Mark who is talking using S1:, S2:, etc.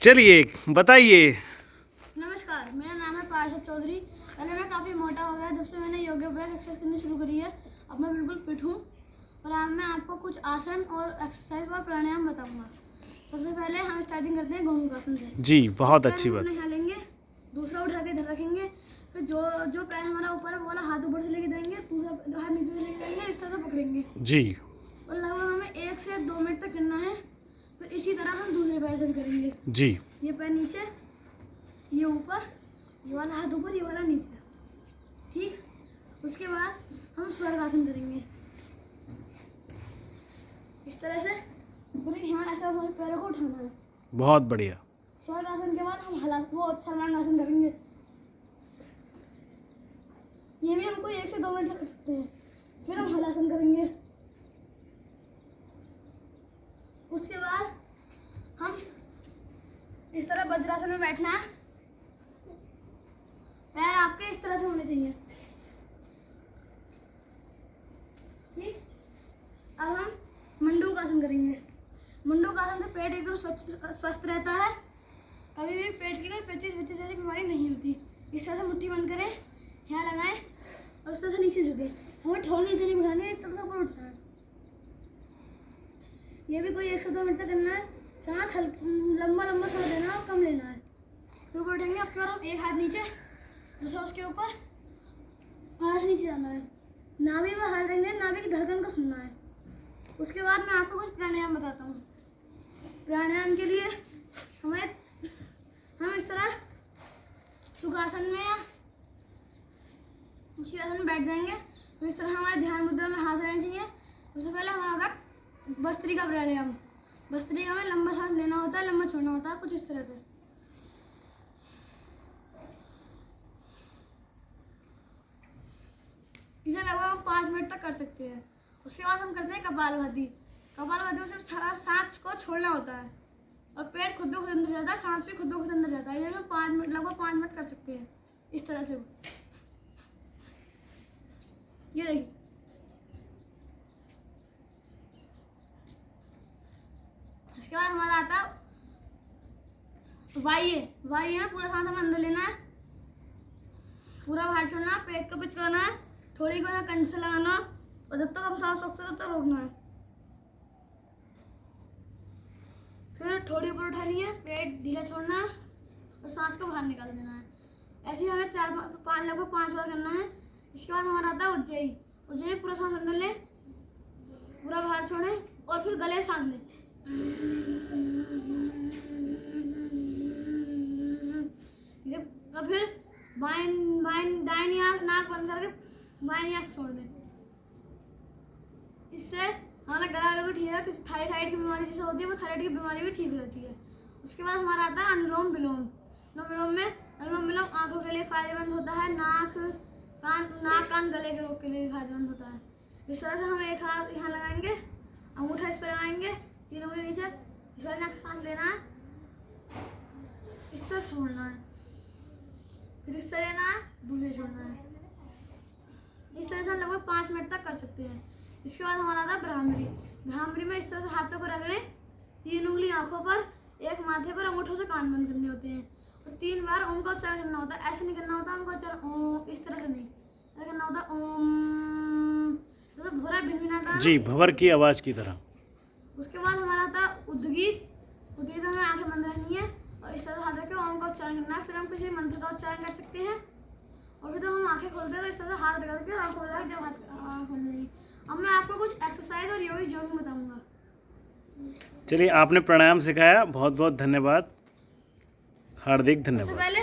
S1: चलिए बताइए।
S2: नमस्कार, मेरा नाम है पार्षद चौधरी। पहले मैं काफ़ी मोटा हो गया, जब से मैंने योगा अभ्यास एक्सरसाइज करनी शुरू करी है। अब मैं बिल्कुल फिट हूँ और आज मैं आपको कुछ आसन और एक्सरसाइज और प्राणायाम बताऊंगा। सबसे पहले हम स्टार्टिंग करते हैं गोमुखासन से।
S1: जी, बहुत अच्छी बात।
S2: अपने लेंगे, दूसरा उठा के इधर रखेंगे, फिर जो पैर हमारा ऊपर है वो वाला हाथ ऊपर से लेके जाएंगे, दूसरा हाथ नीचे से लेके जाएंगे, इस तरह से पकड़ेंगे
S1: जी।
S2: और लगभग हमें 1 से 2 मिनट तक करना है। फिर इसी तरह हम दूसरे पैर से भी करेंगे।
S1: जी।
S2: ये पैर नीचे, ये ऊपर, ये वाला हाथ ऊपर, ये वाला नीचे। ठीक, उसके बाद हम स्वर्गासन करेंगे इस तरह से। पूरे यहाँ ऐसा हमें पैरों को उठाना है।
S1: बहुत बढ़िया।
S2: स्वर्गासन के बाद हम हलासन करेंगे। ये भी हमको 1 से 2 मिनट तक कर सकते हैं। फिर हम हलासन करेंगे। उसके बाद हम इस तरह वज्रासन में बैठना है। पैर आपके इस तरह से होने चाहिए। ठीक, अब हम मंडूकासन करेंगे। मंडूकासन से पेट एकदम स्वस्थ रहता है। कभी भी पेट की कोई पेचिश जैसी बीमारी नहीं होती। इस तरह से मुट्ठी बंद करें, यहाँ लगाएं और इस तरह से नीचे झुके। हमें ठोल नीचे नहीं बढ़ानी है, इस तरह से ऊपर उठना है। ये भी कोई 1 से 2 मिनट तक करना है। सांस लंबा लंबा सांस लेना है और कम लेना है। फिर ऊपर उठेंगे। अब हम एक हाथ नीचे, दूसरा उसके ऊपर, हाथ नीचे जाना है। नाभि में हाथ रखना है, नाभि की धड़कन को सुनना है। उसके बाद मैं आपको कुछ प्राणायाम बताता हूँ। प्राणायाम के लिए हम इस तरह सुखासन में या शीर्षासन में बैठ जाएंगे। तो इस तरह हमारे ध्यान मुद्रा में हाथ रहने चाहिए। सबसे पहले हमारा होगा भस्त्रिका प्राणायाम। भस्त्रिका में लंबा सांस लेना होता है, लंबा छोड़ना होता है, कुछ इस तरह से। इसे लगभग हम 5 मिनट तक कर सकते हैं। उसके बाद हम करते हैं कपालभाति। कपालभाति में सिर्फ सांस को छोड़ना होता है और पेट खुद ब खुद अंदर जाता है, सांस भी खुद ब खुद अंदर जाता है। ये हम 5 मिनट, लगभग 5 मिनट कर सकते हैं इस तरह से। ये देखिए, इसके बाद हमारा आता है वाह्य। वाह्य में पूरा सांस हमें अंदर लेना है, पूरा बाहर छोड़ना, पेट को पिच करना है, थोड़ी को यहाँ कंठ से लगाना और जब तक हम सांस रोकते तब तक रोकना है। फिर थोड़ी ऊपर उठानी है, पेट ढीला छोड़ना है और सांस को बाहर निकाल देना है। ऐसे ही हमें लगभग 5 बार करना है। इसके बाद हमारा आता है उज्जयी। उज्जयी में पूरा सांस अंदर लें, पूरा बाहर छोड़ें और फिर गले सांस लें। और फिर दाहिनी आँख नाक बंद करके बाईं आँख छोड़ दें। इससे हमारा गला बिल्कुल ठीक है। किसी थायराइड की बीमारी जैसे होती है, वो थायराइड की बीमारी भी ठीक हो जाती है। उसके बाद हमारा आता है अनुलोम विलोम। अनुलोम विलोम आंखों के लिए फायदेमंद होता है। नाक कान गले के रोग के लिए भी फायदेमंद होता है। इस तरह से हम एक हाथ यहाँ लगाएंगे, अंगूठा इस पर लगाएंगे, 3 उंगली नीचे, इस वाले नाक सांस लेना है, इस तरह छोड़ना है, फिर इस तरह लेना है, दूसरे छोड़ना है। इस तरह से हम लगभग 5 मिनट तक कर सकते हैं। इसके बाद हमारा आता है भ्रामरी। भ्रामरी में इस तरह से हाथों को रगड़ें, 3 उंगली आंखों पर, 1 माथे पर, अंगूठों से कान बंद करने होते हैं और 3 बार ओम का उच्चारण करना होता है। ऐसे नहीं करना होता ओम का उच्चारण ओम, इस तरह से नहीं, ऐसा करना होता है ओम, जैसे भोरा भिनभिनाता है
S1: जी, भंवर की आवाज की तरह।
S2: उसके बाद हमारा आता है उद्गीत। उद्गीत में हमें आंखें बंद रखनी है और इस तरह हाथ रख के ओम का उच्चारण करना है। फिर हम किसी मंत्र का उच्चारण कर सकते हैं और फिर तो हम आंखें खोलते हैं तो इस तरह हाथ रख के आँख खोल जब हाथ खोल देंगे। अब मैं आपको कुछ एक्सरसाइज और जोगिंग बताऊंगा।
S1: चलिए, आपने प्राणायाम सिखाया, बहुत बहुत धन्यवाद, हार्दिक
S2: सबसे
S1: धन्यवाद।
S2: पहले